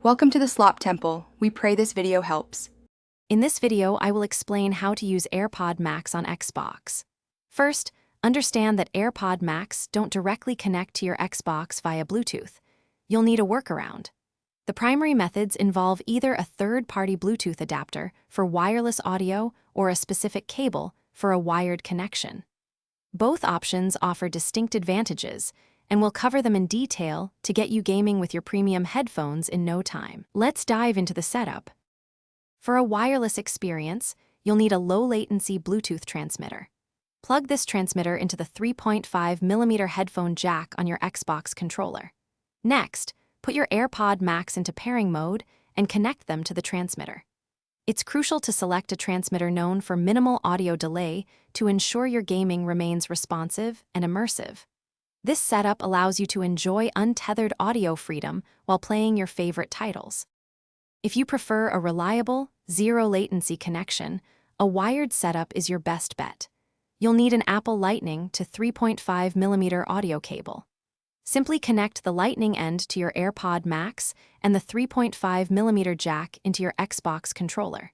Welcome to the Slop Temple. We pray this video helps. In this video, I will explain how to use AirPod Max on Xbox. First, understand that AirPod Max don't directly connect to your Xbox via Bluetooth. You'll need a workaround. The primary methods involve either a third-party Bluetooth adapter for wireless audio or a specific cable for a wired connection. Both options offer distinct advantages, and we'll cover them in detail to get you gaming with your premium headphones in no time. Let's dive into the setup. For a wireless experience, you'll need a low-latency Bluetooth transmitter. Plug this transmitter into the 3.5mm headphone jack on your Xbox controller. Next, put your AirPod Max into pairing mode and connect them to the transmitter. It's crucial to select a transmitter known for minimal audio delay to ensure your gaming remains responsive and immersive. This setup allows you to enjoy untethered audio freedom while playing your favorite titles. If you prefer a reliable, zero-latency connection, a wired setup is your best bet. You'll need an Apple Lightning to 3.5mm audio cable. Simply connect the Lightning end to your AirPod Max and the 3.5mm jack into your Xbox controller.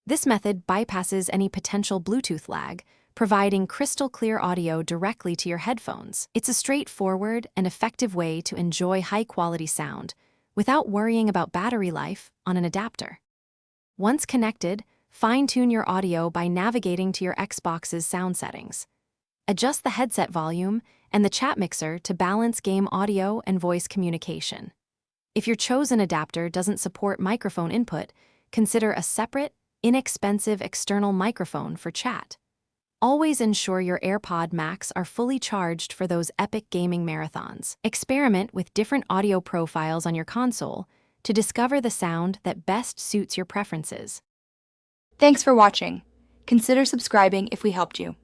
This method bypasses any potential Bluetooth lag, providing crystal-clear audio directly to your headphones. It's a straightforward and effective way to enjoy high-quality sound without worrying about battery life on an adapter. Once connected, fine-tune your audio by navigating to your Xbox's sound settings. Adjust the headset volume and the chat mixer to balance game audio and voice communication. If your chosen adapter doesn't support microphone input, consider a separate, inexpensive external microphone for chat. Always ensure your AirPod Max are fully charged for those epic gaming marathons. Experiment with different audio profiles on your console to discover the sound that best suits your preferences. Thanks for watching. Consider subscribing if we helped you.